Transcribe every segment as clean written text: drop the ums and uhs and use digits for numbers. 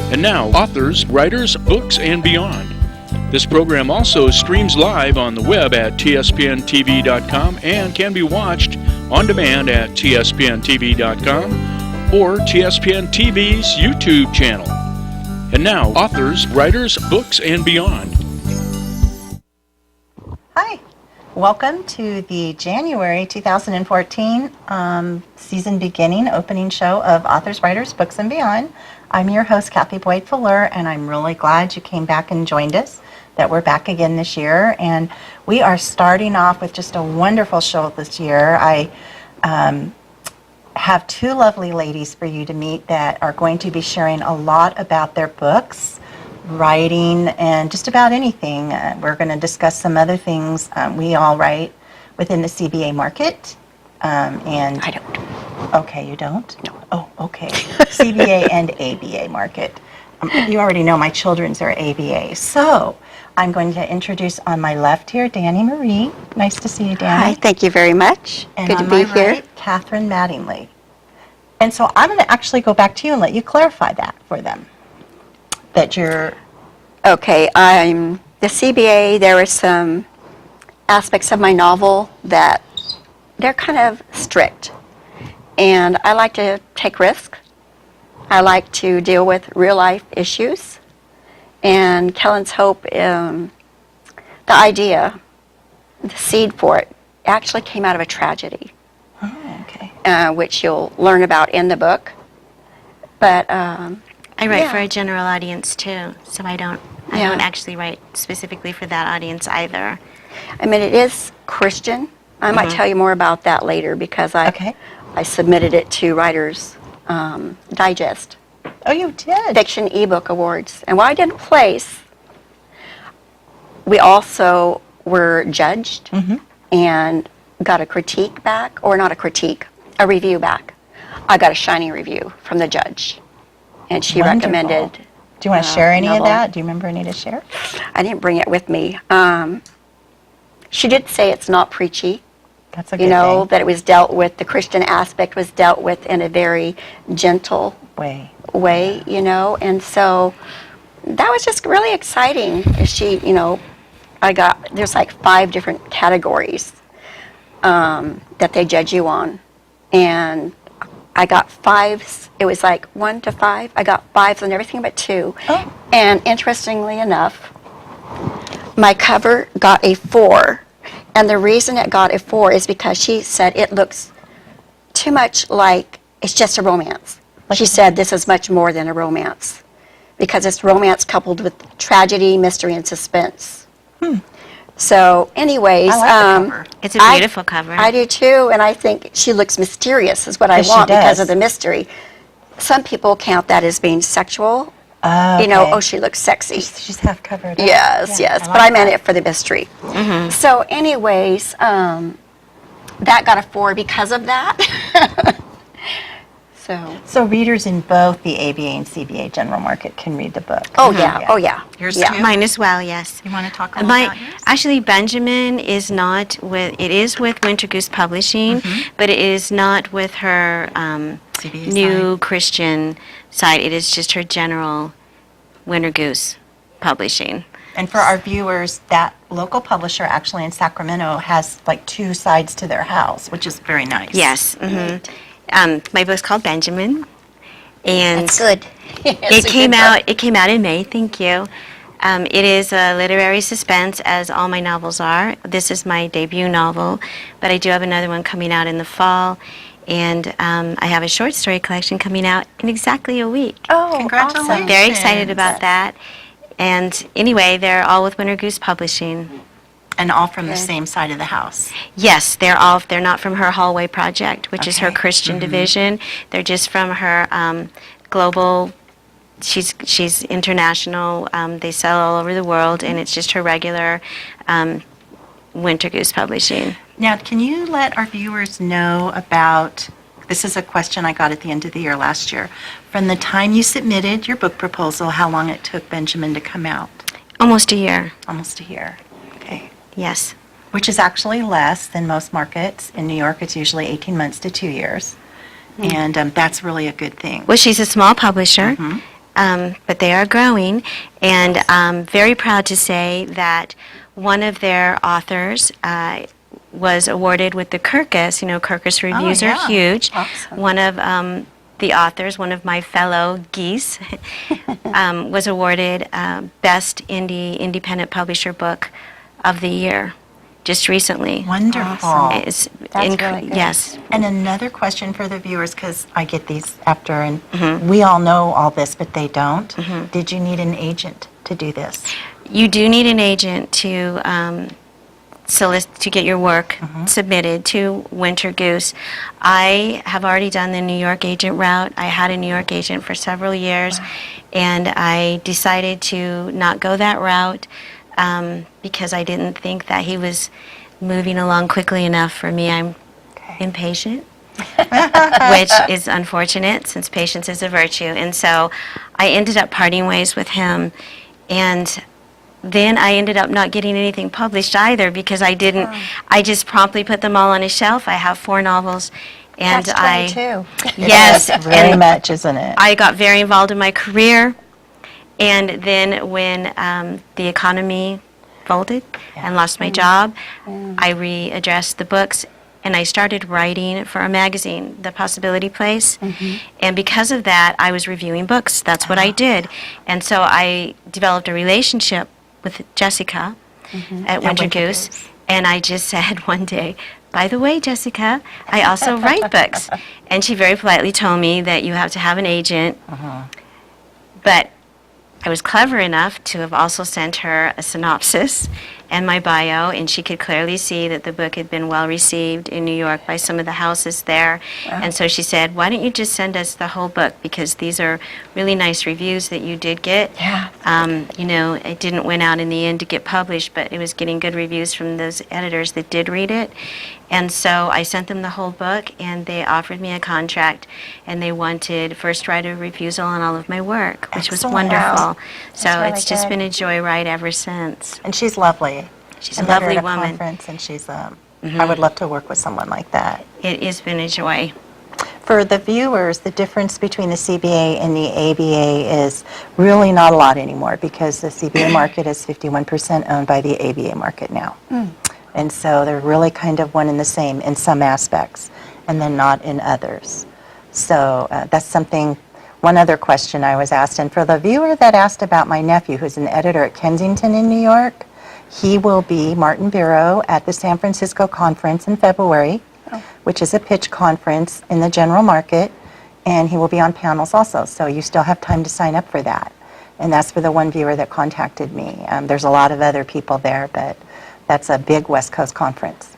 And now, authors, writers, books, and beyond. This program also streams live on the web at tspntv.com and can be watched on demand at tspntv.com or TSPN TV's YouTube channel. And now, authors, writers, books, and beyond. Hi, welcome to the January 2014 season beginning opening show of Authors, Writers, Books, and Beyond. I'm your host, Kathy Boyd Fuller, and I'm really glad you came back and joined us, that we're back again this year. And we are starting off with just a wonderful show this year. I have two lovely ladies for you to meet that are going to be sharing a lot about their books, writing, and just about anything. We're going to discuss some other things. We all write within the CBA market. And I don't. Okay, you don't? No. Oh, okay. CBA and ABA market. You already know my children's are ABA. So I'm going to introduce on my left here, Danny Marie. Nice to see you, Danny. Hi, thank you very much. And Good to on be my here. right, Catherine Mattingly. And so I'm going to actually go back to you and let you clarify that for them. That you're... Okay, I'm the CBA. There are some aspects of my novel that they're kind of strict. And I like to take risks. I like to deal with real life issues. And Kellen's Hope, the idea, the seed for it, actually came out of a tragedy. Oh, okay. Which you'll learn about in the book. But I write yeah. for a general audience too, so I don't actually write specifically for that audience either. I mean, it is Christian. I might tell you more about that later because I submitted it to Writers Digest. Oh, you did? Fiction ebook awards. And while I didn't place, we also were judged and got a critique back, or not a critique, a review back. I got a shining review from the judge, and she Wonderful. recommended. Do you want to share any novel. of that? Do you remember any to share? I didn't bring it with me. She did say it's not preachy. That's a good You know, thing. that it was dealt with, the Christian aspect was dealt with in a very gentle Way. you know, and so that was just really exciting. She, you know, there's like 5 different categories that they judge you on, and I got 5s. It was like 1 to 5. I got 5s on everything but 2. Oh. And interestingly enough, my cover got a 4. And the reason it got a 4 is because she said it looks too much like it's just a romance. She said this is much more than a romance because it's romance coupled with tragedy, mystery, and suspense. So anyways, I like the cover. It's a beautiful cover. I do too, and I think she looks mysterious is what I Yes, she want because does. of the mystery. Some people count that as being sexual. Oh, You know, okay. oh, she looks sexy. She's half covered up. Yes, Yeah, yes, I but like I meant that. it for the mystery. So anyways, that got a 4 because of that. So readers in both the ABA and CBA general market can read the book. Oh yeah. Yours yeah. too? Mine as well, yes. You want to talk a little about yours? Actually, Benjamin is not with, it is with Winter Goose Publishing, but it is not with her CBA new Christian side. It is just her general Winter Goose Publishing. And for our viewers, that local publisher actually in Sacramento has like 2 sides to their house, which is very nice. Yes. My book's called Benjamin, and That's good. it came out. It came out in May. Thank you. It is a literary suspense, as all my novels are. This is my debut novel, but I do have another one coming out in the fall, and I have a short story collection coming out in exactly a week. Oh, Congratulations. awesome. Very excited about that. And anyway, they're all with Winter Goose Publishing. And all from the Good. same side of the house. Yes, they're not from her Hallway Project, which is her Okay. Christian division. They're just from her global, she's international, they sell all over the world, and it's just her regular Winter Goose Publishing. Now, can you let our viewers know about, this is a question I got at the end of the year last year, from the time you submitted your book proposal, how long it took Benjamin to come out? Almost a year, Almost a year. Okay. yes. Which is actually less than most markets. In New York, it's usually 18 months to 2 years. And that's really a good thing. Well, she's a small publisher. but they are growing. And I'm very proud to say that one of their authors was awarded with the Kirkus. You know, Kirkus reviews yeah. are huge. Awesome. One of the authors, one of my fellow geese, was awarded Best Independent Publisher Book of the Year just recently. Wonderful. Awesome. It's That's really good. Yes. And another question for the viewers, because I get these after, and we all know all this, but they don't. Did you need an agent to do this? You do need an agent to to get your work submitted to Winter Goose. I have already done the New York agent route. I had a New York agent for several years, and I decided to not go that route because I didn't think that he was moving along quickly enough for me. I'm impatient. Which is unfortunate since patience is a virtue. And so I ended up parting ways with him, and then I ended up not getting anything published either because I didn't. I just promptly put them all on a shelf. I have 4 novels, and That's 22. yes, Very and much, isn't it? I got very involved in my career, and then when the economy folded and lost my job, I readdressed the books, and I started writing for a magazine, The Possibility Place. And because of that, I was reviewing books. That's what I did. And so I developed a relationship with Jessica at Winter Goose. And I just said one day, by the way, Jessica, I also write books. And she very politely told me that you have to have an agent. But I was clever enough to have also sent her a synopsis and my bio, and she could clearly see that the book had been well received in New York by some of the houses there. And so she said, why don't you just send us the whole book, because these are really nice reviews that you did get. You know, it didn't win out in the end to get published, but it was getting good reviews from those editors that did read it. And so I sent them the whole book, and they offered me a contract, and they wanted first right of refusal on all of my work, which was Excellent. wonderful. Wow. So That's really it's just good. been a joyrite ever since. And she's lovely. She's I a met her lovely at a woman. conference, and she's. I would love to work with someone like that. It has been a joy. For the viewers, the difference between the CBA and the ABA is really not a lot anymore, because the CBA market is 51% owned by the ABA market now. And so they're really kind of one and the same in some aspects, and then not in others. So that's something. One other question I was asked, and for the viewer that asked about my nephew, who's an editor at Kensington in New York, he will be Martin Bureau at the San Francisco conference in February, which is a pitch conference in the general market, and he will be on panels also. So you still have time to sign up for that. And that's for the one viewer that contacted me. There's a lot of other people there, but that's a big West Coast conference.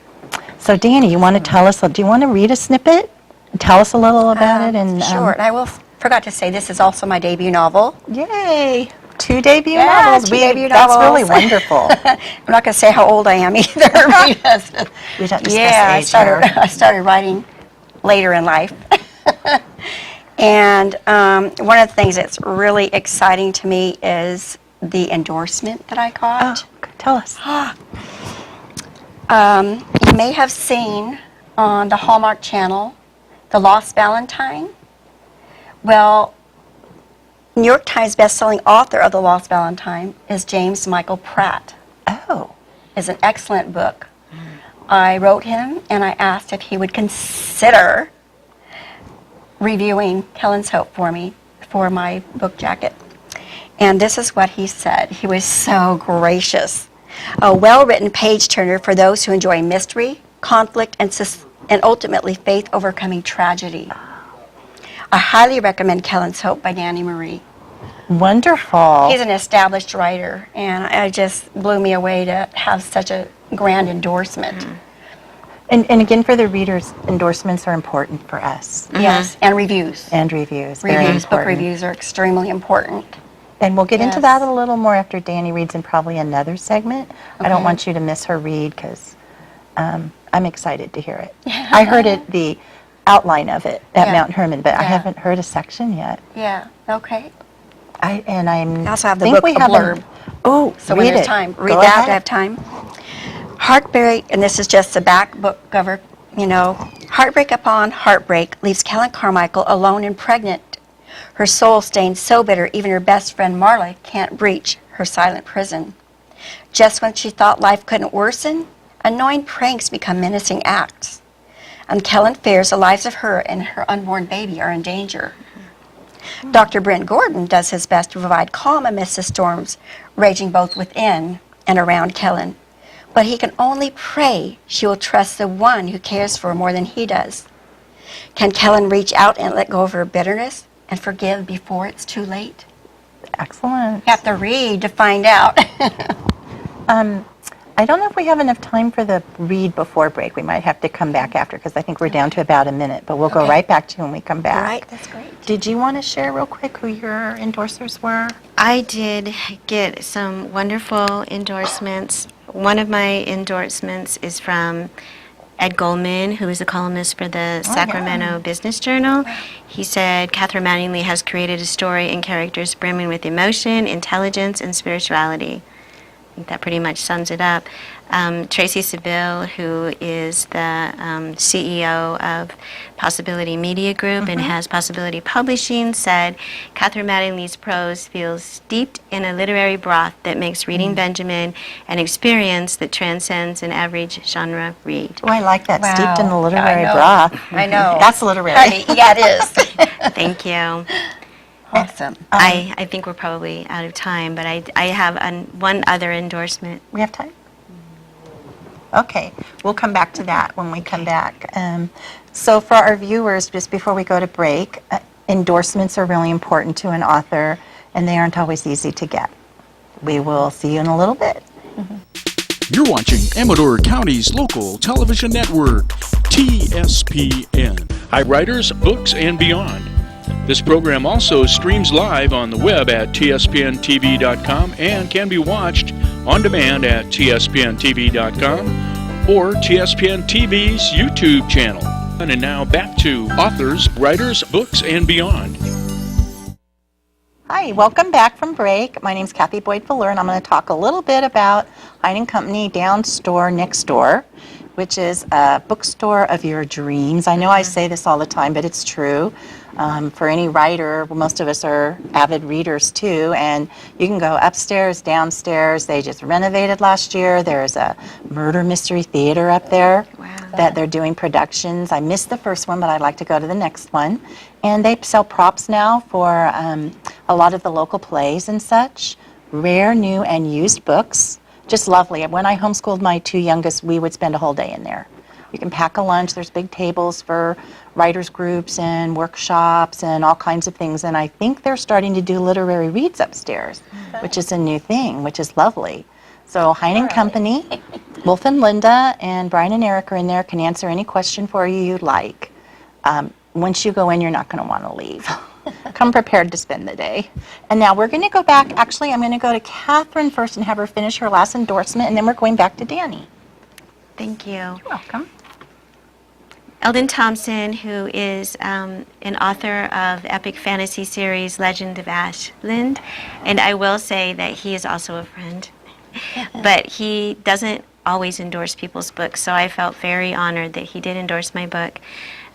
So Danny, you want to tell us, do you want to read a snippet? Tell us a little about it. And Sure. And I forgot to say, this is also my debut novel. Yay! 2 debut Yeah, novels. 2 debut That's really novels. wonderful. I'm not going to say how old I am either. Because, We don't discuss yeah, age here. I started writing later in life. And one of the things that's really exciting to me is the endorsement that I got. Oh, tell us. You may have seen on the Hallmark Channel, The Lost Valentine. Well, New York Times bestselling author of The Lost Valentine is James Michael Pratt. Oh, It's an excellent book. I wrote him and I asked if he would consider reviewing Helen's Hope for me for my book jacket. And this is what he said. He was so gracious. A well-written page-turner for those who enjoy mystery, conflict, and ultimately faith-overcoming tragedy. I highly recommend Helen's Hope by Danny Marie. wonderful. He's an established writer, and it just blew me away to have such a grand endorsement. And again, for the readers, endorsements are important for us. Yes, and reviews. And reviews, very Reviews, book important. reviews are extremely important. And we'll get into Yes. that a little more after Danny reads in probably another segment. I don't Okay. want you to miss her read, because I'm excited to hear it. I heard the outline of it at Yeah. Mount Hermon, but I Yeah. haven't heard a section yet. Yeah, okay. I also have the think book, we a have blurb. Oh, So when read there's it. time, read Go that. ahead. I have time. Heartbreak, and this is just the back book cover, Heartbreak upon heartbreak leaves Helen Carmichael alone and pregnant Her soul stained so bitter even her best friend Marla can't breach her silent prison. Just when she thought life couldn't worsen, annoying pranks become menacing acts. And Kellen fears the lives of her and her unborn baby are in danger. Dr. Brent Gordon does his best to provide calm amidst the storms raging both within and around Kellen. But he can only pray she will trust the one who cares for her more than he does. Can Kellen reach out and let go of her bitterness and forgive before it's too late? Excellent. You have to read to find out. I don't know if we have enough time for the read before break. We might have to come back after because I think we're down to about a minute, but we'll go Okay. right back to you when we come back. All right, that's great. Did you want to share real quick who your endorsers were? I did get some wonderful endorsements. One of my endorsements is from Ed Goldman, who is a columnist for the Sacramento Business Journal. He said, Catherine Mattingly has created a story and characters brimming with emotion, intelligence, and spirituality. I think that pretty much sums it up. Tracy Seville, who is the CEO of Possibility Media Group and has Possibility Publishing, said, Catherine Mattingly's prose feels steeped in a literary broth that makes reading Benjamin an experience that transcends an average genre read. Oh, I like that. Steeped in the Wow. literary I know. broth. I know. That's literary. Honey, yeah, it is. Thank you. Awesome. I think we're probably out of time, but I have one other endorsement. We have time? Okay, we'll come back to that when we come back. So for our viewers, just before we go to break, endorsements are really important to an author, and they aren't always easy to get. We will see you in a little bit. You're watching Amador County's local television network, TSPN. Hi, writers, books, and beyond. This program also streams live on the web at tspntv.com and can be watched on demand at tspntv.com or TSPN TV's YouTube channel. And now back to authors, writers, books, and beyond. Hi, welcome back from break. My name's Kathy Boyd Fuller, and I'm going to talk a little bit about Hein & Company Down Store Next Door, which is a bookstore of your dreams. I know I say this all the time, but it's true. For any writer, well, most of us are avid readers too, and you can go upstairs, downstairs. They just renovated last year. There's a murder mystery theater up there that they're doing productions. I missed the first one, but I'd like to go to the next one. And they sell props now for a lot of the local plays and such. Rare, new, and used books. Just lovely. When I homeschooled my two youngest, we would spend a whole day in there. You can pack a lunch. There's big tables for writers groups and workshops and all kinds of things. And I think they're starting to do literary reads upstairs, which is a new thing, which is lovely. So Hein & Company, Wolf and Linda and Brian and Eric are in there, can answer any question for you you'd like. Once you go in, you're not going to want to leave. Come prepared to spend the day. And now we're going to go back. Actually, I'm going to go to Catherine first and have her finish her last endorsement, and then we're going back to Danny. Thank you. You're welcome. Eldon Thompson, who is an author of epic fantasy series Legend of Ashland, and I will say that he is also a friend, but he doesn't always endorse people's books, so I felt very honored that he did endorse my book.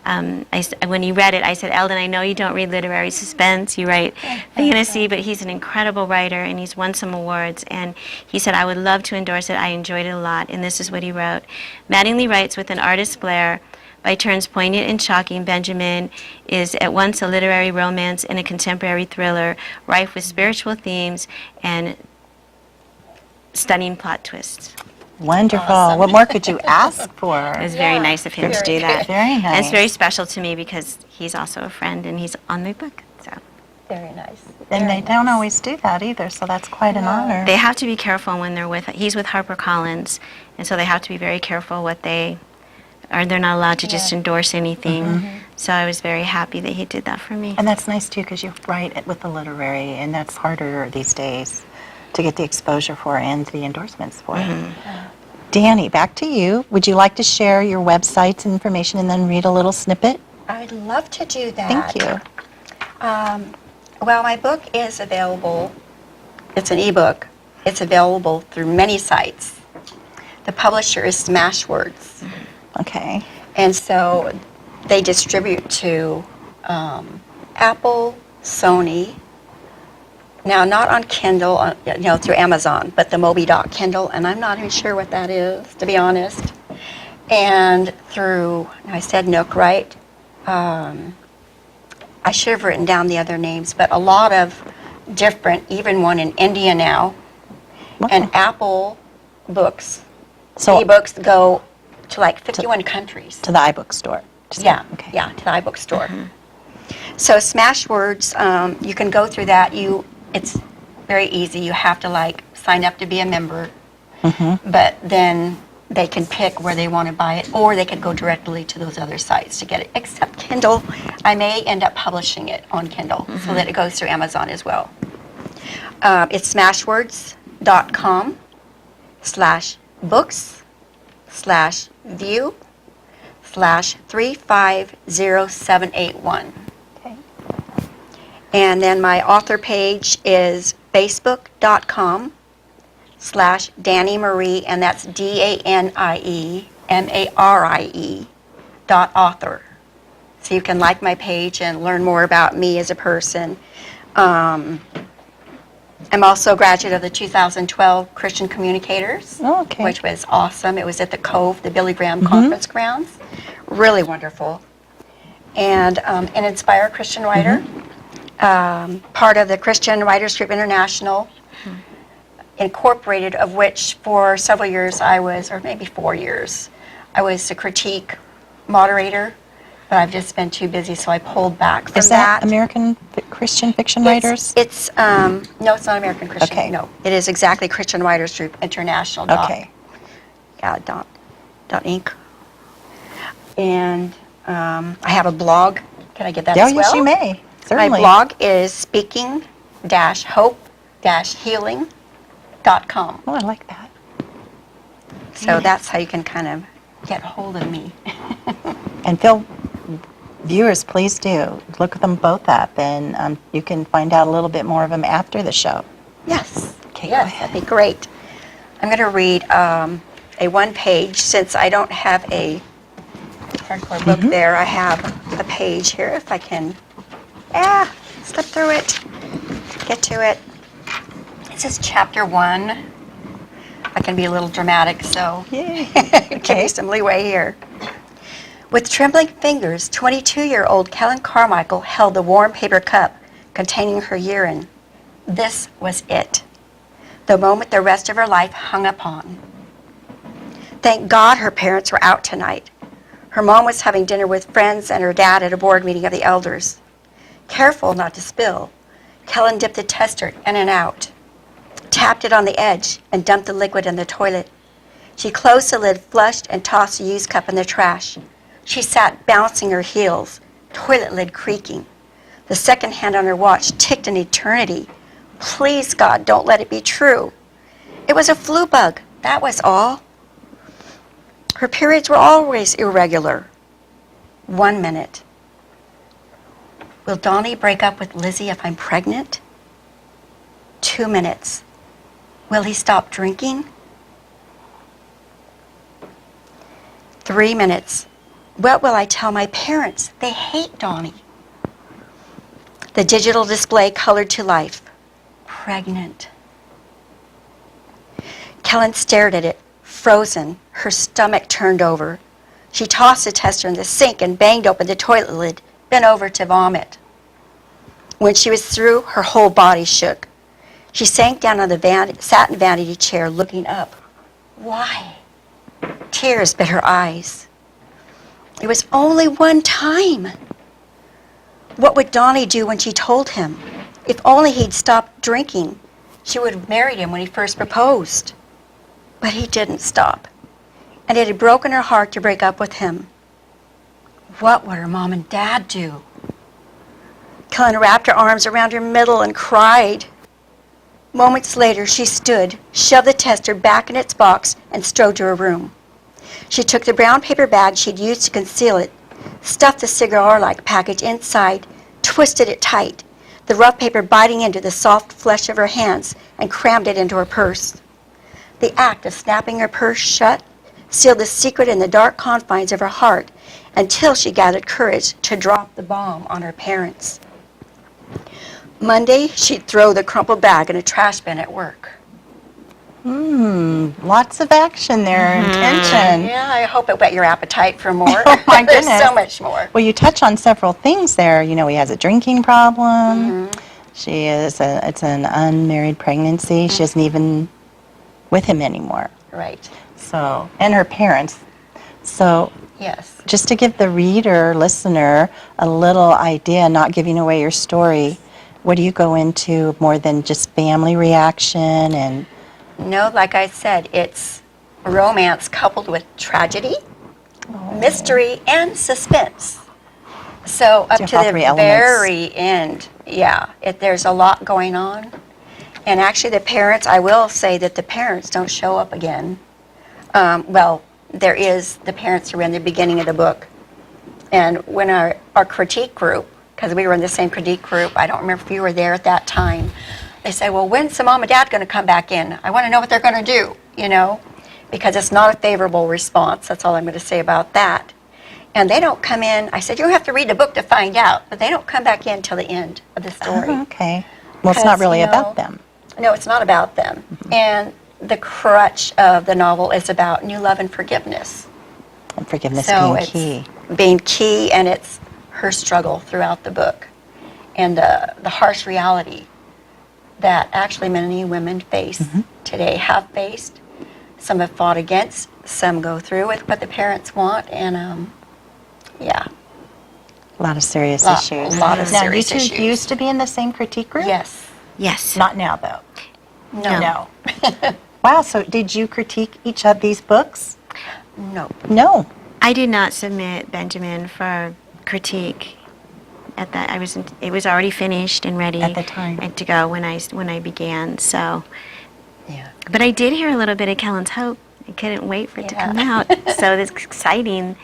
When he read it, I said, Eldon, I know you don't read literary suspense, you write fantasy, but he's an incredible writer, and he's won some awards, and he said, I would love to endorse it. I enjoyed it a lot, and this is what he wrote. Mattingly writes with an artist's flair. By turns poignant and shocking, Benjamin is at once a literary romance and a contemporary thriller, rife with spiritual themes and stunning plot twists. Wonderful. Awesome. What more could you ask for? It was very nice of him to do that. Very nice. And it's very special to me because he's also a friend and he's on my book. So Very nice. And they don't always do that either, so that's quite an honor. they have to be careful when they're with. He's with HarperCollins, and so they have to be very careful what they. Or they're not allowed to just endorse anything. So I was very happy that he did that for me. And that's nice too, because you write it with the literary, and that's harder these days to get the exposure for and the endorsements for. Danny, back to you. Would you like to share your websites and information and then read a little snippet? I'd love to do that. Thank you. Well, my book is available. It's an ebook. It's available through many sites. The publisher is Smashwords. Okay. And so they distribute to Apple, Sony. Now, not on Kindle, through Amazon, but the Moby Doc Kindle, and I'm not even sure what that is, to be honest. And through, I said Nook, right? I should have written down the other names, but a lot of different, even one in India now, and Apple Books. So E-books go to like 51 countries. to the iBook store. Yeah, Okay. yeah, to the iBook store. So Smashwords, you can go through that. It's very easy. You have to sign up to be a member, but then they can pick where they want to buy it, or they can go directly to those other sites to get it. Except Kindle, I may end up publishing it on Kindle so that it goes through Amazon as well. It's smashwords.com/books/view/350781. Okay. And then my author page is facebook.com/Danny Marie, and that's DANIEMARIE.author. So you can like my page and learn more about me as a person. I'm also a graduate of the 2012 Christian Communicators, Oh, okay. which was awesome. It was at the Cove, the Billy Graham Conference grounds. Really wonderful. And an Inspire Christian writer, part of the Christian Writers Group International, Incorporated, of which for several years I was, or maybe 4 years, I was the critique moderator, but I've just been too busy, so I pulled back from Is that American Christian fiction writers? It's no, it's not American Christian. Okay. No, it is exactly Christian Writers Group International. Okay. Yeah, dot Inc. And I have a blog. Can I get that Oh, as well? yes, you may. Certainly. My blog is speaking-hope-healing.com. Oh, I like that. So that's how you can kind of get a hold of me. And viewers, please do look them both up, and you can find out a little bit more of them after the show. Yes. Okay, go Yes, ahead. that'd be great. I'm going to read a one-page, since I don't have a hardcore book there. I have a page here, if I can. Slip through it. Get to it. This is chapter 1. I can be a little dramatic, so Yay. give me some leeway here. With trembling fingers, 22-year-old Kellen Carmichael held the warm paper cup containing her urine. This was it, the moment the rest of her life hung upon. Thank God her parents were out tonight. Her mom was having dinner with friends and her dad at a board meeting of the elders. Careful not to spill, Kellen dipped the tester in and out, tapped it on the edge, and dumped the liquid in the toilet. She closed the lid, flushed, and tossed the used cup in the trash. She sat bouncing her heels, toilet lid creaking. The second hand on her watch ticked an eternity. Please, God, don't let it be true. It was a flu bug, that was all. Her periods were always irregular. 1 minute. Will Donnie break up with Lizzie if I'm pregnant? 2 minutes. Will he stop drinking? 3 minutes. What will I tell my parents? They hate Donnie. The digital display colored to life. Pregnant. Kellen stared at it, frozen, her stomach turned over. She tossed the tester in the sink and banged open the toilet lid, bent over to vomit. When she was through, her whole body shook. She sank down on the satin vanity chair, looking up. Why? Tears bit her eyes. It was only one time. What would Donnie do when she told him? If only he'd stopped drinking, she would have married him when he first proposed. But he didn't stop, and it had broken her heart to break up with him. What would her mom and dad do? Kellen wrapped her arms around her middle and cried. Moments later, she stood, shoved the tester back in its box, and strode to her room. She took the brown paper bag she'd used to conceal it, stuffed the cigar-like package inside, twisted it tight, the rough paper biting into the soft flesh of her hands, and crammed it into her purse. The act of snapping her purse shut sealed the secret in the dark confines of her heart until she gathered courage to drop the bomb on her parents. Monday, she'd throw the crumpled bag in a trash bin at work. Lots of action there and tension. Yeah, I hope it whet your appetite for more. Oh, my There's goodness. so much more. Well, you touch on several things there. You know, he has a drinking problem. It's an unmarried pregnancy. She isn't even with him anymore. Right. So, and her parents. So, Yes. just to give the reader, listener, a little idea, not giving away your story, what do you go into more than just family reaction and No, like I said, it's romance coupled with tragedy, mystery, and suspense. So up You to have all the three elements. very end, yeah, there's a lot going on. And actually the parents, I will say that the parents don't show up again. Well, there is the parents who are in the beginning of the book. And when our critique group, because we were in the same critique group, I don't remember if you were there at that time, they say, well, when's the mom and dad going to come back in? I want to know what they're going to do, you know, because it's not a favorable response. That's all I'm going to say about that. And they don't come in. I said, you don't have to read the book to find out, but they don't come back in till the end of the story. Oh, okay. Well, it's not Because, really you know, about them. No, it's not about them. And the crutch of the novel is about new love and forgiveness. And forgiveness So being it's key. being key, and it's her struggle throughout the book, and the harsh reality that actually many women face today, have faced. Some have fought against, some go through with what the parents want, and yeah, A lot of serious Lot- issues. a lot of now, serious you two issues. used to be in the same critique group? yes, Yes. Not now, though. no, No. Wow, so did you critique each of these books? no. No. I did not submit Benjamin for critique at that. It was already finished and ready At the time. and to go when I began. So, Yeah. but I did hear a little bit of Kellen's Hope. I couldn't wait for it to Yeah. come out. So it's exciting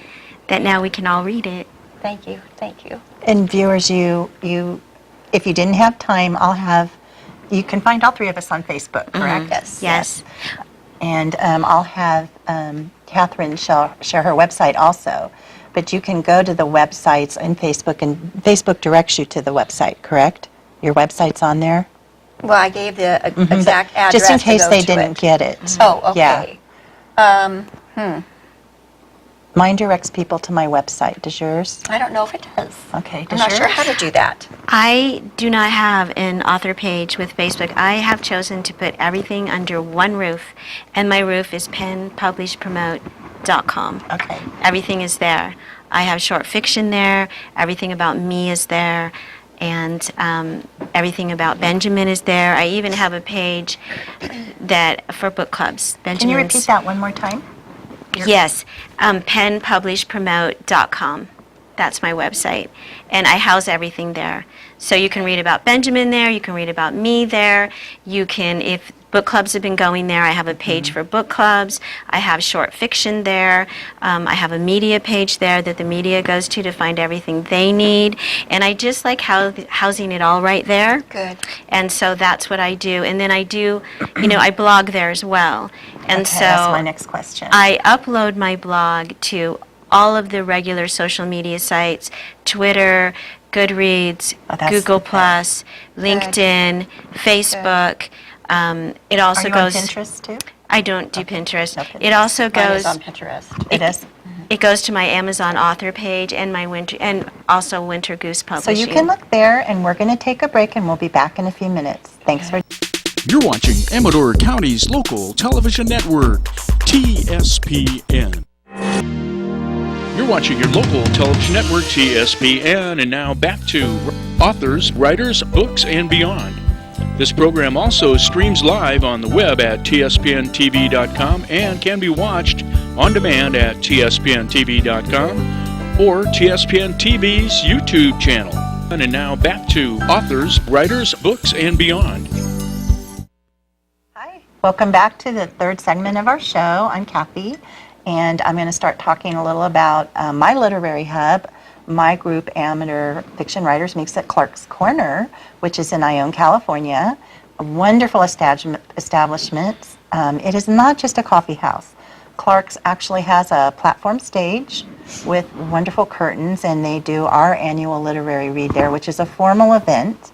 that now we can all read it. Thank you, thank you. And viewers, you, if you didn't have time, you can find all three of us on Facebook, correct? Yes. And I'll have Catherine share her website also. But you can go to the websites in Facebook, and Facebook directs you to the website, correct? Your website's on there? Well, I gave the But exact address just in to case go they to didn't it. get it. Oh, Yeah. okay. Mine directs people to my website. Does yours? I don't know if it does. Okay, I'm does not sure yours? how to do that. I do not have an author page with Facebook. I have chosen to put everything under one roof, and my roof is penpublishpromote.com. Okay. Everything is there. I have short fiction there. Everything about me is there. And everything about Benjamin is there. I even have a page for book clubs. Can you repeat that one more time? Yes, penpublishpromote.com. That's my website. And I house everything there. So you can read about Benjamin there, you can read about me there, you can, if book clubs have been going there, I have a page for book clubs, I have short fiction there, I have a media page there that the media goes to find everything they need, and I just like housing it all right there. Good. And so that's what I do. And then I do, I blog there as well. And Okay, so that's my next question. I upload my blog to all of the regular social media sites, Twitter, Goodreads, Oh, that's Google+, okay. LinkedIn, Facebook. It also Are you goes... on Pinterest too? I don't do Pinterest. No Pinterest. It also Mine goes... is on Pinterest. It is. It goes to my Amazon author page and my also Winter Goose So Publishing. you can look there, and we're going to take a break, and we'll be back in a few minutes. Thanks for... You're watching Amador County's local television network, TSPN. You're watching your local television network, TSPN, and now back to authors, writers, books, and beyond. This program also streams live on the web at tspntv.com and can be watched on demand at tspntv.com or TSPN TV's YouTube channel. And now back to authors, writers, books, and beyond. Hi. Welcome back to the third segment of our show. I'm Kathy, and I'm going to start talking a little about my literary hub. My group, Amateur Fiction Writers, meets at Clark's Corner, which is in Ione, California. A wonderful establishment. It is not just a coffee house. Clark's actually has a platform stage with wonderful curtains, and they do our annual literary read there, which is a formal event.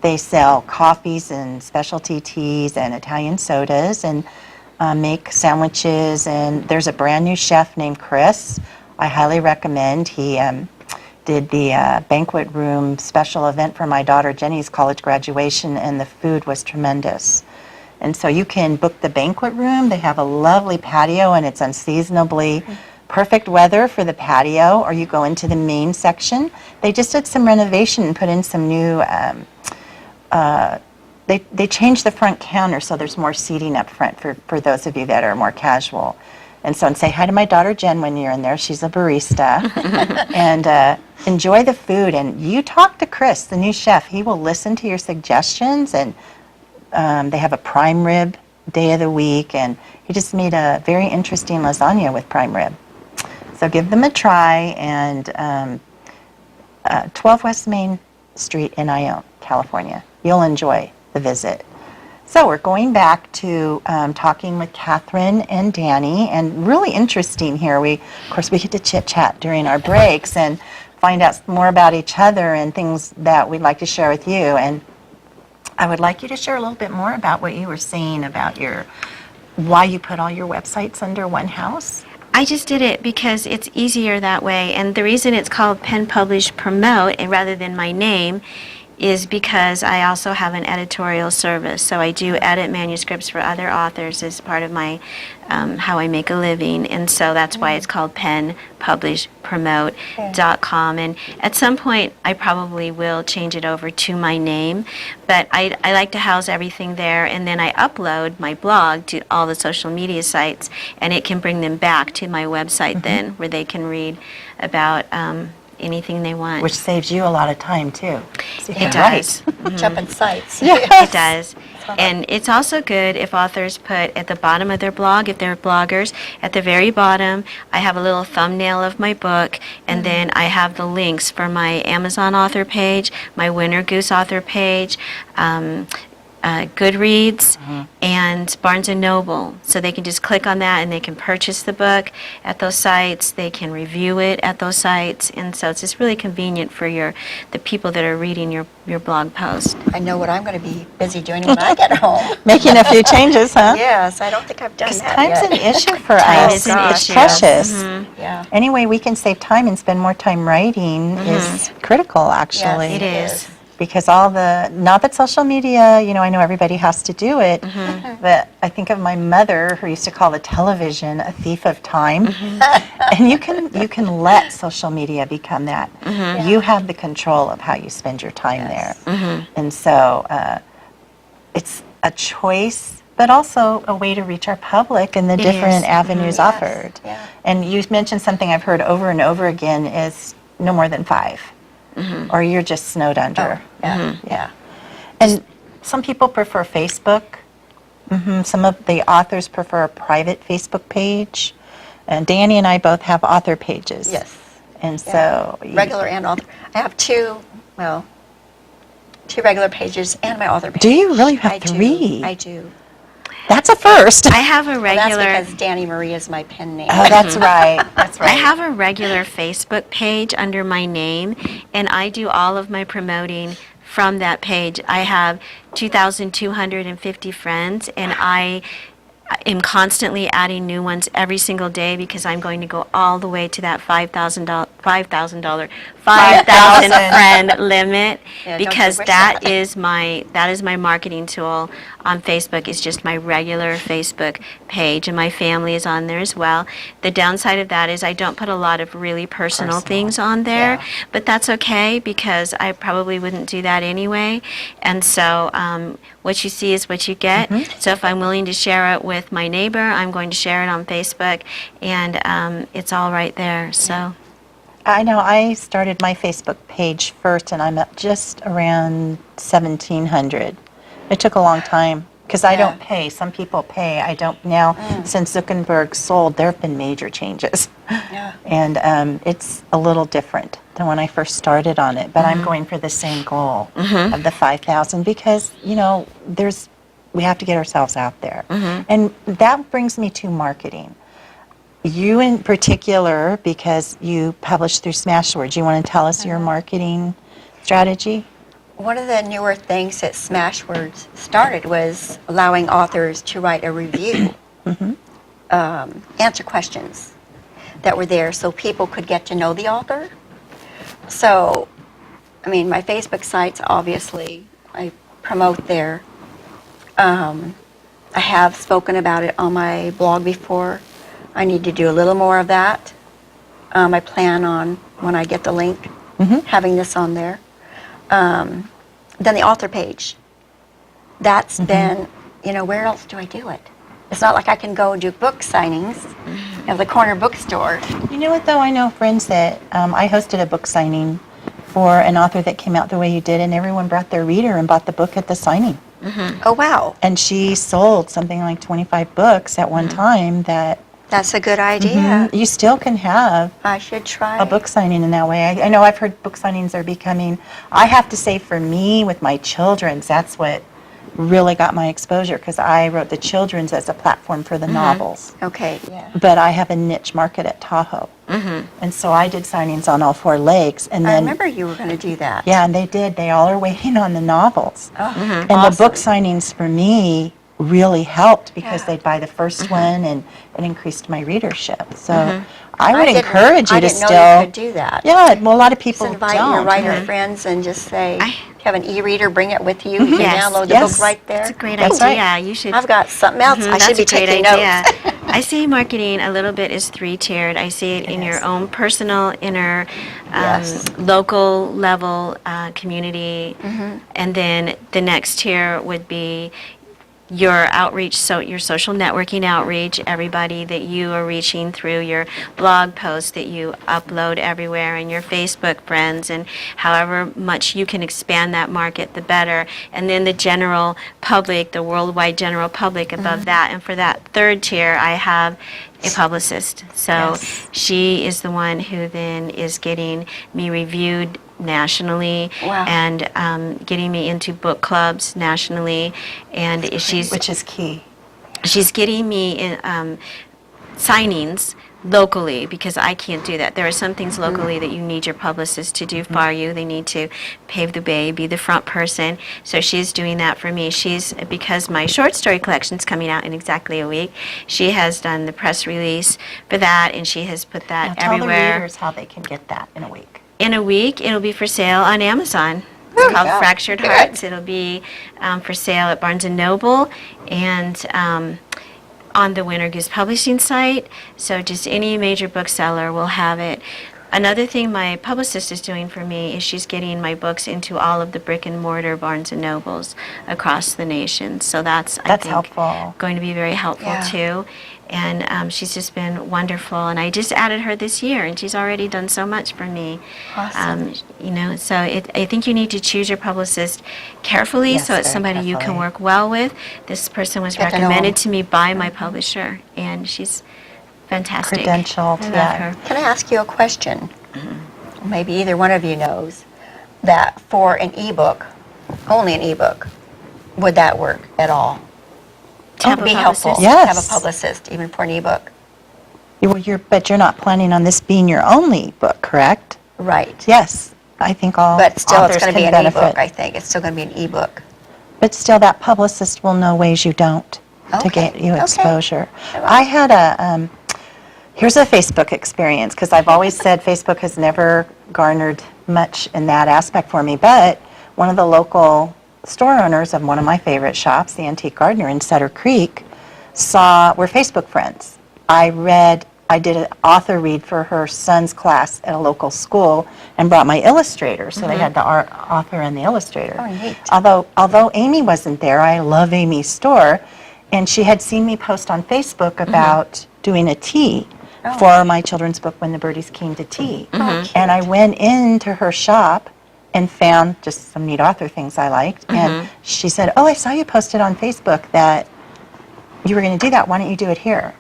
They sell coffees and specialty teas and Italian sodas and make sandwiches. And there's a brand new chef named Chris. I highly recommend. He did the banquet room special event for my daughter Jenny's college graduation, and the food was tremendous. And so you can book the banquet room. They have a lovely patio, and it's unseasonably perfect weather for the patio, or you go into the main section. They just did some renovation and put in some new, they changed the front counter so there's more seating up front for those of you that are more casual. And so, and say hi to my daughter Jen when you're in there. She's a barista. And enjoy the food. And you talk to Chris, the new chef. He will listen to your suggestions, and they have a prime rib day of the week, and he just made a very interesting lasagna with prime rib. So give them a try, and 12 West Main Street in Ione, California. You'll enjoy the visit. So we're going back to talking with Catherine and Danny, and really interesting here. Of course, we get to chit-chat during our breaks and find out more about each other and things that we'd like to share with you. And I would like you to share a little bit more about what you were saying about why you put all your websites under one house. I just did it because it's easier that way, and the reason it's called Pen Publish Promote rather than my name is because I also have an editorial service. So I do edit manuscripts for other authors as part of my how I make a living, and so that's why it's called penpublishpromote.com. And at some point I probably will change it over to my name, but I like to house everything there, and then I upload my blog to all the social media sites, and it can bring them back to my website then, where they can read about anything they want. Which saves you a lot of time, too. So you It can write. does. Jumping sites. It does. And it's also good if authors put at the bottom of their blog, if they're bloggers, at the very bottom, I have a little thumbnail of my book, and then I have the links for my Amazon author page, my Winter Goose author page, Goodreads, and Barnes & Noble. So they can just click on that and they can purchase the book at those sites. They can review it at those sites. And so it's just really convenient for the people that are reading your blog post. I know what I'm going to be busy doing when I get home. Making a few changes, huh? Yes, I don't think I've done that Time's yet. an issue for Time us. is an It's issue. precious. Yeah. Any way we can save time and spend more time writing is critical, actually. Yes, It is. Because not that social media, I know everybody has to do it, but I think of my mother who used to call the television a thief of time. And you can let social media become that. You have the control of how you spend your time there. And so it's a choice, but also a way to reach our public and the It different is. avenues offered. Yeah. And you mentioned something I've heard over and over again is no more than 5. Or you're just snowed under. Yeah. And some people prefer Facebook. Some of the authors prefer a private Facebook page. And Danny and I both have author pages. Yes. And so... Regular and author. I have two regular pages and my author page. Do you really have I 3? I do. That's a first. I have a Well, regular... that's because Danny Marie is my pen name. Oh, that's right. That's right. I have a regular Facebook page under my name, and I do all of my promoting from that page. I have 2,250 friends, and I am constantly adding new ones every single day because I'm going to go all the way to that $5,000 friend limit, Yeah, don't you because wish that that? is my marketing tool on Facebook. Is just my regular Facebook page, and my family is on there as well. The downside of that is I don't put a lot of really personal things on there, Yeah. but that's okay because I probably wouldn't do that anyway. And so what you see is what you get. So if I'm willing to share it with my neighbor, I'm going to share it on Facebook, and it's all right there. So. I know I started my Facebook page first, and I'm up just around 1,700. It took a long time because I don't pay. Some people pay. I don't now. Since Zuckerberg sold, there have been major changes. Yeah. And it's a little different than when I first started on it. But I'm going for the same goal of the 5,000 because, we have to get ourselves out there. And that brings me to marketing. You in particular, because you publish through Smashwords, you want to tell us your marketing strategy? One of the newer things that Smashwords started was allowing authors to write a review, answer questions that were there so people could get to know the author. So, I mean, my Facebook sites, obviously, I promote there. I have spoken about it on my blog before. I need to do a little more of that. I plan on, when I get the link, having this on there. Then the author page. That's been, where else do I do it? It's not like I can go do book signings at the corner bookstore. You know what, though? I know friends that I hosted a book signing for an author that came out the way you did, and everyone brought their reader and bought the book at the signing. Oh, wow. And she sold something like 25 books at one time that That's a good idea. you still can have I should try. a book signing in that way. I know I've heard book signings are becoming, I have to say for me with my children's, that's what really got my exposure because I wrote the children's as a platform for the novels. Okay, yeah. But I have a niche market at Tahoe. And so I did signings on all four lakes. And I then, remember you were going to do that. yeah, and they did. They all are waiting on the novels. Oh, And the book signings for me really helped because Yeah. they'd buy the first one and it increased my readership. So I would didn't- encourage you I to didn't still. know you could do that. Yeah, well, a lot of Just people invite don't. your writer friends and just say, I- if you have an e-reader, bring it with you. You can Yes. download the Yes. book right there. That's a great That's idea. right. You should. I've got something else. I That's should be a great taking idea. notes. I see marketing a little bit is three-tiered. I see it in your is. own personal, inner, Yes. local level community, and then the next tier would be your outreach, so your social networking outreach, everybody that you are reaching through your blog posts that you upload everywhere, and your Facebook friends, and however much you can expand that market, the better. And then the general public, the worldwide general public above that. And for that third tier, I have a publicist. So Yes. she is the one who then is getting me reviewed nationally Wow. and getting me into book clubs nationally, and she's Which is key. getting me in, signings locally because I can't do that. There are some things locally that you need your publicist to do for you. They need to pave the way, be the front person. So she's doing that for me. Because my short story collection's coming out in exactly a week, she has done the press release for that, and she has put that Now tell the everywhere. readers how they can get that in a week. In a week, it'll be for sale on Amazon. There It's we called go. Fractured Good. Hearts. It'll be for sale at Barnes & Noble and on the Winter Goose Publishing site. So just any major bookseller will have it. Another thing my publicist is doing for me is she's getting my books into all of the brick and mortar Barnes & Nobles across the nation. So that's I think, helpful. going to be very helpful Yeah. too. And she's just been wonderful. And I just added her this year, and she's already done so much for me. Awesome. So I think you need to choose your publicist carefully, Yes, so it's very somebody you can carefully. work well with. This person was Get to know recommended 'em. to me by my publisher, and she's fantastic. Credentialed, I love yeah. her. Can I ask you a question? Maybe either one of you knows that for an ebook, only an ebook, would that work at all? To have Would a be helpful publicist? to have Yes. a publicist, even for an ebook. But you're not planning on this being your only book, correct? Right. Yes, I think all But still, it's authors going to be can an benefit. ebook, I think. It's still going to be an ebook. But still, that publicist will know ways you don't to Okay, get you okay. exposure. I like I had here's a Facebook experience, because I've always said Facebook has never garnered much in that aspect for me, but one of the local store owners of one of my favorite shops, the Antique Gardener in Sutter Creek, we're Facebook friends. I did an author read for her son's class at a local school and brought my illustrator, so they had the author and the illustrator. Oh, neat. Although Amy wasn't there, I love Amy's store, and she had seen me post on Facebook about doing a tea for my children's book, When the Birdies Came to Tea. And I went into her shop and found just some neat author things I liked, and she said, "Oh, I saw you posted on Facebook that you were going to do that. Why don't you do it here?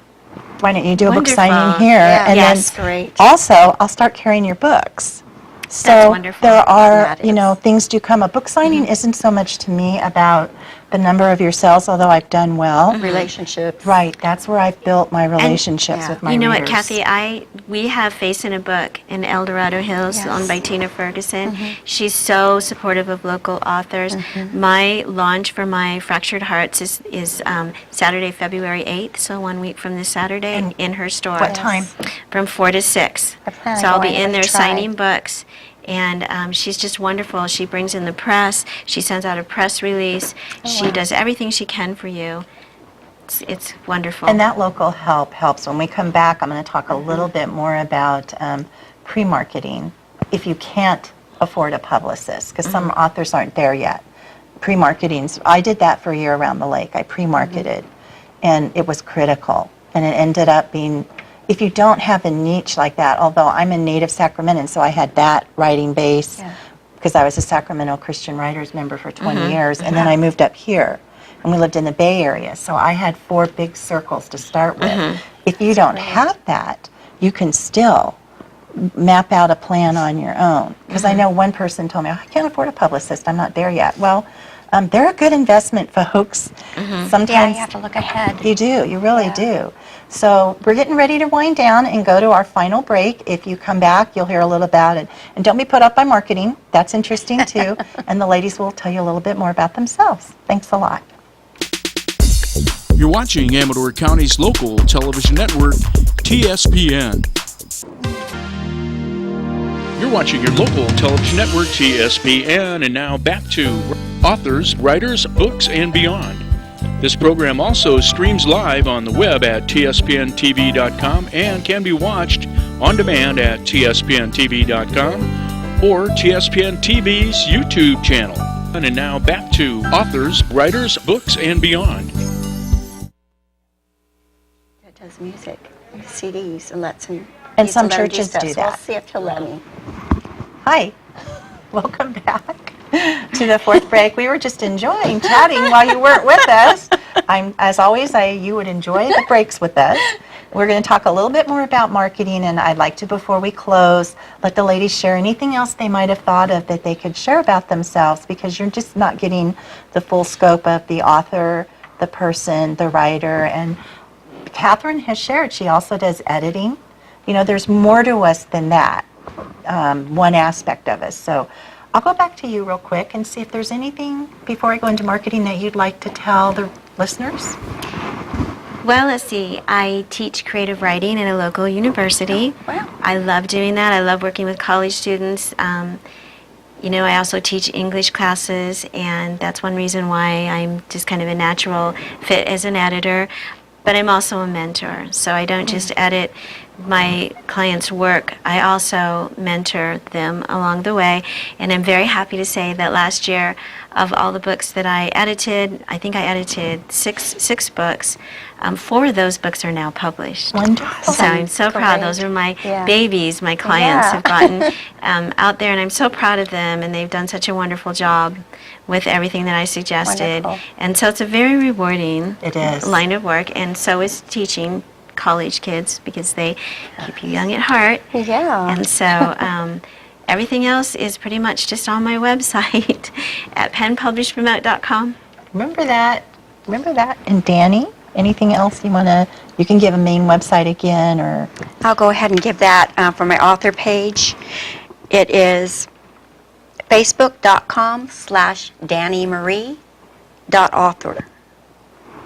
Why don't you do a book Wonderful. signing here?" Yeah. And Yes. then Great. also, I'll start carrying your books. So That's wonderful. there are, That is. things do come. A book signing isn't so much to me about the number of your sales, although I've done well. Relationships. Right, that's where I've built my relationships yeah. with my You know readers. what, Kathy? We have Face in a Book in El Dorado Hills, Yes. owned by Tina Ferguson. She's so supportive of local authors. My launch for my Fractured Hearts is Saturday, February 8th, so 1 week from this Saturday, And in her store. what time? From 4 to 6. I plan on So I'll be going in to there try. signing books. And she's just wonderful. She brings in the press. She sends out a press release. She does everything she can for you. It's wonderful. And that local help helps. When we come back, I'm going to talk a little bit more about pre-marketing. If you can't afford a publicist, because some authors aren't there yet. Pre-marketing, I did that for a year around the lake. I pre-marketed, and it was critical. And it ended up being, if you don't have a niche like that, although I'm a native Sacramentan, so I had that writing base, because I was a Sacramento Christian Writers member for 20 years, and then I moved up here, and we lived in the Bay Area, so I had 4 big circles to start with. If you don't have that, you can still map out a plan on your own. Because I know one person told me, oh, I can't afford a publicist, I'm not there yet. Well, they're a good investment, folks. Sometimes Yeah, you have to look ahead. you do, you really do. So we're getting ready to wind down and go to our final break. If you come back, you'll hear a little about it. And don't be put off by marketing. That's interesting too. And the ladies will tell you a little bit more about themselves. Thanks a lot. You're watching Amador County's local television network, TSPN. You're watching your local television network, TSPN, and now back to Authors, Writers, Books, and Beyond. This program also streams live on the web at tspntv.com and can be watched on demand at tspntv.com or TSPN TV's YouTube channel. And now back to Authors, Writers, Books, and Beyond. That does music, CDs, and lets him. And needs some to learn to churches stuff, do so We'll that. see if he'll let me. Hi, welcome back to the fourth break. We were just enjoying chatting while you weren't with us. As always, you would enjoy the breaks with us. We're going to talk a little bit more about marketing, and I'd like to, before we close, let the ladies share anything else they might have thought of that they could share about themselves, because you're just not getting the full scope of the author, the person, the writer. And Catherine has shared she also does editing. You know, there's more to us than that, one aspect of us. So I'll go back to you real quick and see if there's anything before I go into marketing that you'd like to tell the listeners. Well, let's see. I teach creative writing in a local university. Wow. I love doing that. I love working with college students. You know, I also teach English classes, and that's one reason why I'm just kind of a natural fit as an editor. But I'm also a mentor, so I don't just edit my clients' work. I also mentor them along the way, and I'm very happy to say that last year, of all the books that I edited, I think I edited six books. 4 of those books are now published. Wonderful. So I'm so proud. Those are my babies. My clients have gotten out there, and I'm so proud of them, and they've done such a wonderful job with everything that I suggested. Wonderful. And so it's a very rewarding It is. line of work, and so is teaching college kids, because they keep you young at heart. Yeah. And so everything else is pretty much just on my website at penpublishpromote.com. Remember that. And Danny, anything else you can give a main website again, or? I'll go ahead and give that for my author page. It is facebook.com/DannyMarie.author.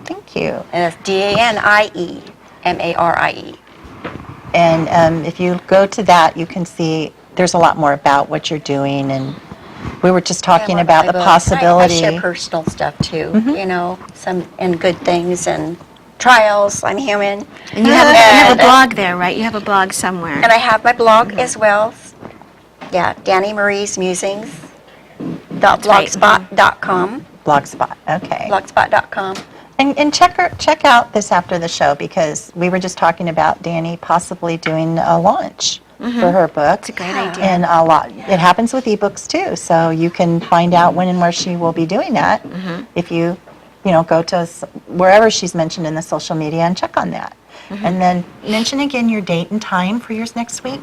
Thank you. And it's DANIEMARIE. And if you go to that, you can see there's a lot more about what you're doing, and we were just talking I love about my the books. possibility. I share personal stuff too, you know, some and good things and trials. I'm human. And you have a blog there, right? You have a blog somewhere. And I have my blog as well. Yeah, Danny Marie's Musings. .blogspot.com. Blogspot, okay. Blogspot.com. And check out this after the show, because we were just talking about Danny possibly doing a launch for her book. It's a great idea. And it happens with ebooks too, so you can find out when and where she will be doing that if you go to wherever she's mentioned in the social media and check on that. And then mention again your date and time for yours next week.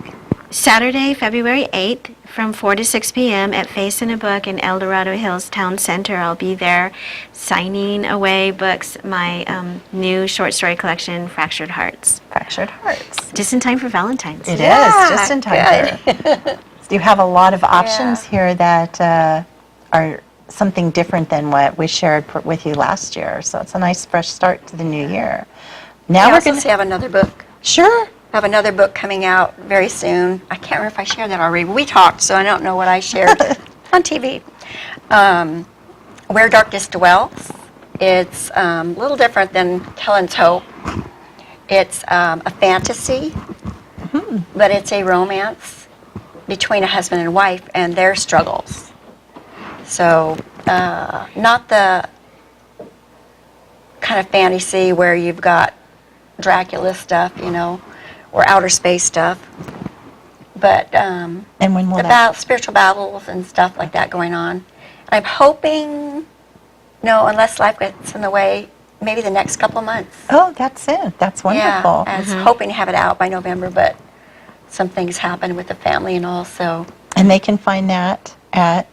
Saturday, February 8th, from 4 to 6 p.m. at Face in a Book in El Dorado Hills Town Center. I'll be there signing away books, my new short story collection, Fractured Hearts. Fractured Hearts. Just in time for Valentine's. It is Yeah, just in time. You have a lot of options here that are something different than what we shared with you last year. So it's a nice fresh start to the new year. Now I we're also going to have another book. Sure. I have another book coming out very soon. I can't remember if I shared that already. We talked, so I don't know what I shared on TV. Where Darkness Dwells. It's a little different than Helen's Hope. It's a fantasy, but it's a romance between a husband and wife and their struggles. So not the kind of fantasy where you've got Dracula stuff, or outer space stuff, but And when will about spiritual battles and stuff like that going on. And I'm hoping, unless life gets in the way, maybe the next couple of months. Oh, that's it. That's wonderful. Yeah, I was hoping to have it out by November, but some things happened with the family and all, so And they can find that at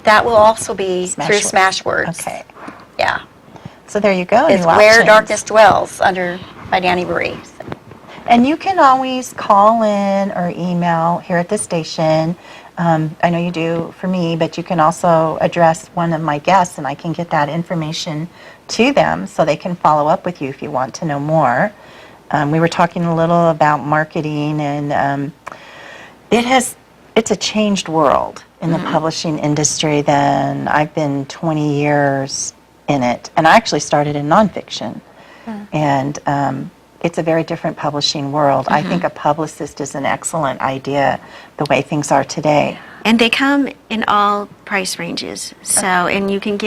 that will also be through Smashwords. Smashwords. Okay. Yeah. So there you go. It's new Where options. Darkness Dwells by Danny Marie. And you can always call in or email here at the station. I know you do for me, but you can also address one of my guests and I can get that information to them so they can follow up with you if you want to know more. We were talking a little about marketing and it's a changed world in the publishing industry than I've been 20 years in it. And I actually started in nonfiction. And it's a very different publishing world. I think a publicist is an excellent idea the way things are today. And they come in all price ranges. So, and you can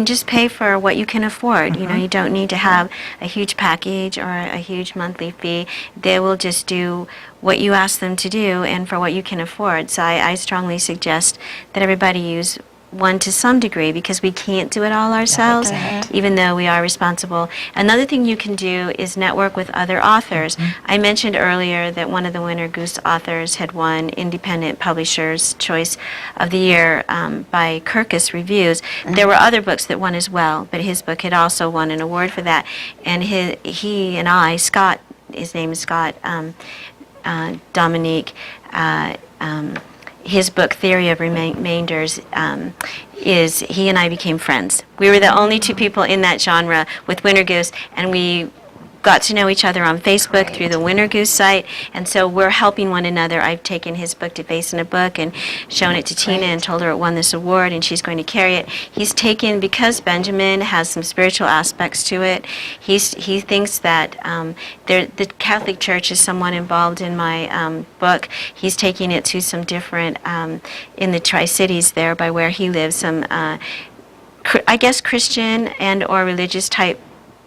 just pay for what you can afford. You don't need to have a huge package or a huge monthly fee. They will just do what you ask them to do and for what you can afford. So I strongly suggest that everybody use one to some degree because we can't do it all ourselves, even though we are responsible. Another thing you can do is network with other authors. I mentioned earlier that one of the Winter Goose authors had won Independent Publisher's Choice of the Year by Kirkus Reviews. There were other books that won as well, but his book had also won an award for that. And he and I, Scott, his name is Scott Dominique, his book, Theory of Remainders, is he and I became friends. We were the only two people in that genre with Winter Goose, and we got to know each other on Facebook through the Winter Goose site, and so we're helping one another. I've taken his book to Face in a Book and shown it to Tina and told her it won this award, and she's going to carry it. He's taken, because Benjamin has some spiritual aspects to it, he thinks that the Catholic Church is somewhat involved in my book. He's taking it to some different, in the Tri-Cities there by where he lives, some, I guess, Christian and or religious type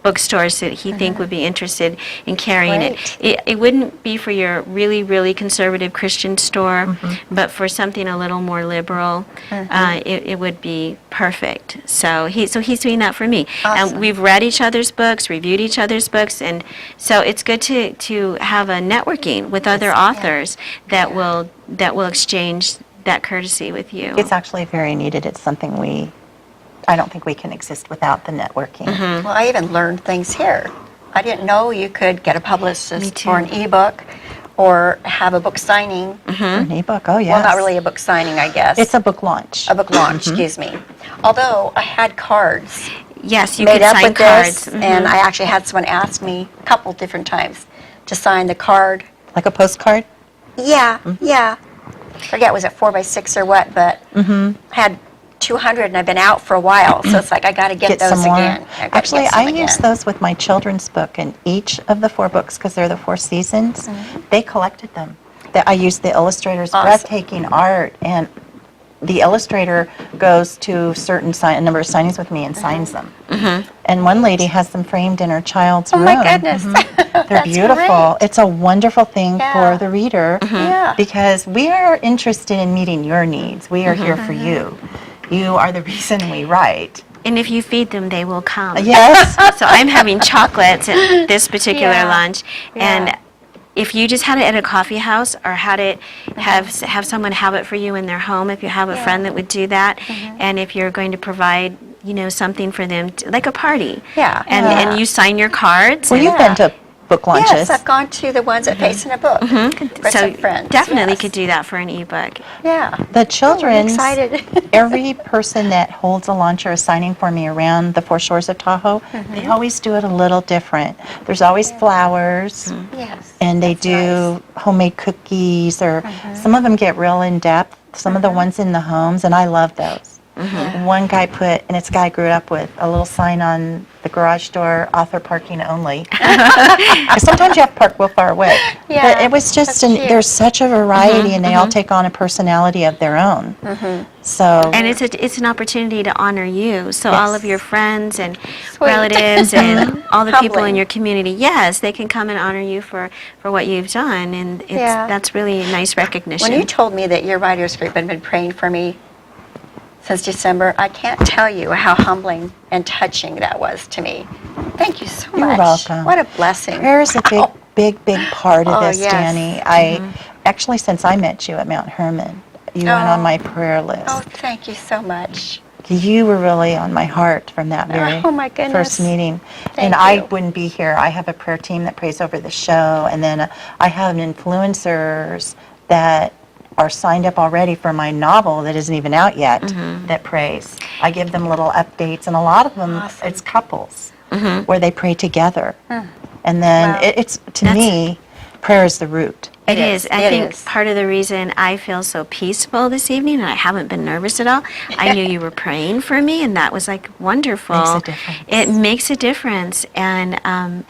bookstores that he think would be interested in carrying it. It wouldn't be for your really, really conservative Christian store, but for something a little more liberal, it would be perfect. So he's doing that for me. Awesome. And we've read each other's books, reviewed each other's books, and so it's good to have a networking with other authors that will exchange that courtesy with you. It's actually very needed. It's something I don't think we can exist without the networking. Well, I even learned things here. I didn't know you could get a Me publicist too. for an ebook or have a book signing. An ebook, oh yes. Well, not really a book signing, I guess. It's a book launch. a book launch, excuse me. Although I had cards Yes, you made could up sign with cards. this, and I actually had someone ask me a couple different times to sign the card. Like a postcard? Yeah, yeah. Forget, was it 4x6 or what? But I had 200, and I've been out for a while, so it's like I got to get those some more. again. I've gotta Actually, get some I use again. those with my children's book, and each of the 4 books, because they're the 4 seasons, they collected them. I used the illustrator's Awesome. breathtaking art, and the illustrator goes to a number of signings with me and signs them. And one lady has them framed in her child's Oh room. my goodness. They're That's beautiful. great. It's a wonderful thing Yeah. for the reader Yeah. because we are interested in meeting your needs. We are here for you. You are the reason we write. And if you feed them, they will come. Yes. So I'm having chocolates at this particular Yeah. lunch, Yeah. and if you just had it at a coffee house or had it have someone have it for you in their home, if you have a friend that would do that, and if you're going to provide, something for them, like a party. Yeah. And you sign your cards. Well, and- you've been to book launches. Yes, I've gone to the ones at Face in a Book for so some friends. definitely yes. could do that for an ebook. Yeah. The children, excited. every person that holds a launcher is signing for me around the Four Shores of Tahoe. They always do it a little different. There's always flowers, Yes. and they do homemade cookies, or some of them get real in depth. Some of the ones in the homes, and I love those. One guy put, and it's a guy I grew up with, a little sign on the garage door, author parking only. 'Cause sometimes you have to park real far away. Yeah, But it was just, that's cute. there's such a variety, and they all take on a personality of their own. So, And it's an opportunity to honor you. So all of Yes. your friends and Sweet. relatives and all the people in Humbling. your community, yes, they can come and honor you for what you've done, and that's really a nice recognition. When you told me that your writers group had been praying for me since December, I can't tell you how humbling and touching that was to me. Thank you so You're much. welcome. What a blessing. prayer is a Wow. big part of Oh, this, yes. Danny. I actually, since I met you at Mount Hermon, you went on Oh. my prayer list. Oh, thank you so much. You were really on my heart from that very Oh, my goodness. first meeting. Thank And I you. wouldn't be here. I have a prayer team that prays over the show, and then I have influencers that are signed up already for my novel that isn't even out yet that prays. I give them little updates, and a lot of them, Awesome. it's couples where they pray together. And then Wow. it's, to me, prayer is the root. It is. I It think is. part of the reason I feel so peaceful this evening, and I haven't been nervous at all, I knew you were praying for me, and that was like wonderful. Makes a difference. It makes a difference, and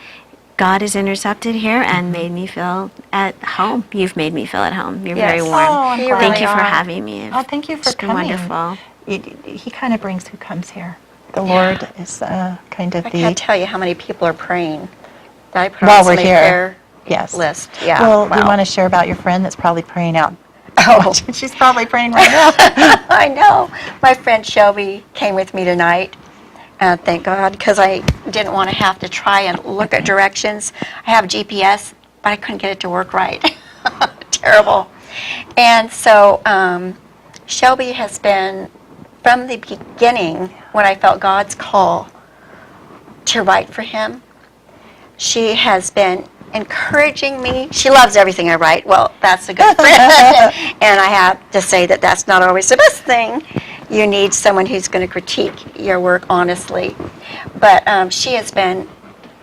God has intercepted here and made me feel at home. You've made me feel at home. You're very Yes. warm. Oh, I'm You glad. Thank really you for are. having me. Oh, thank you for It's been coming. wonderful. He kind of brings who comes here. The Lord is kind of I the... can't tell you how many people are praying. That I put While on so we're many here. prayer Yes. list. Yeah. Well, you wow. want to share about your friend that's probably praying out? Oh. She's probably praying right now. I know. My friend Shelby came with me tonight, and thank God, because I didn't want to have to try and look at directions. I have GPS, but I couldn't get it to work right. Terrible. And so Shelby has been, from the beginning, when I felt God's call to write for him, she has been encouraging me. She loves everything I write. Well, that's a good friend. And I have to say that that's not always the best thing. You need someone who's going to critique your work honestly. But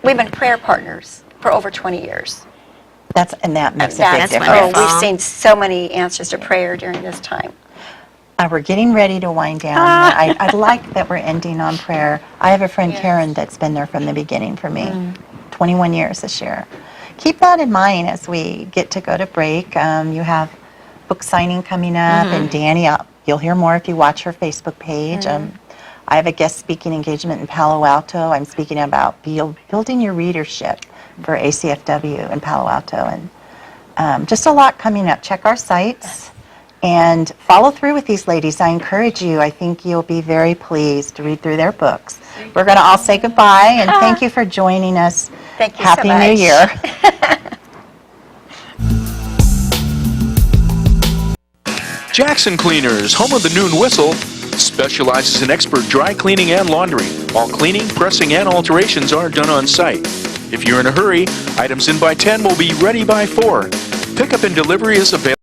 we've been prayer partners for over 20 years. And that makes a big That's difference. wonderful. we've seen so many answers to prayer during this time. We're getting ready to wind down. I like that we're ending on prayer. I have a friend, Yes. Karen, that's been there from the beginning for me. 21 years this year. Keep that in mind as we get to go to break. You have book signing coming up, and Danny, you'll hear more if you watch her Facebook page. I have a guest speaking engagement in Palo Alto. I'm speaking about building your readership for ACFW in Palo Alto, and just a lot coming up. Check our sites and follow through with these ladies. I encourage you. I think you'll be very pleased to read through their books. We're going to all say goodbye, and thank you for joining us. Thank you so Happy New much. Year. Jackson Cleaners, home of the noon whistle, specializes in expert dry cleaning and laundry. All cleaning, pressing, and alterations are done on site. If you're in a hurry, items in by 10 will be ready by 4. Pickup and delivery is available.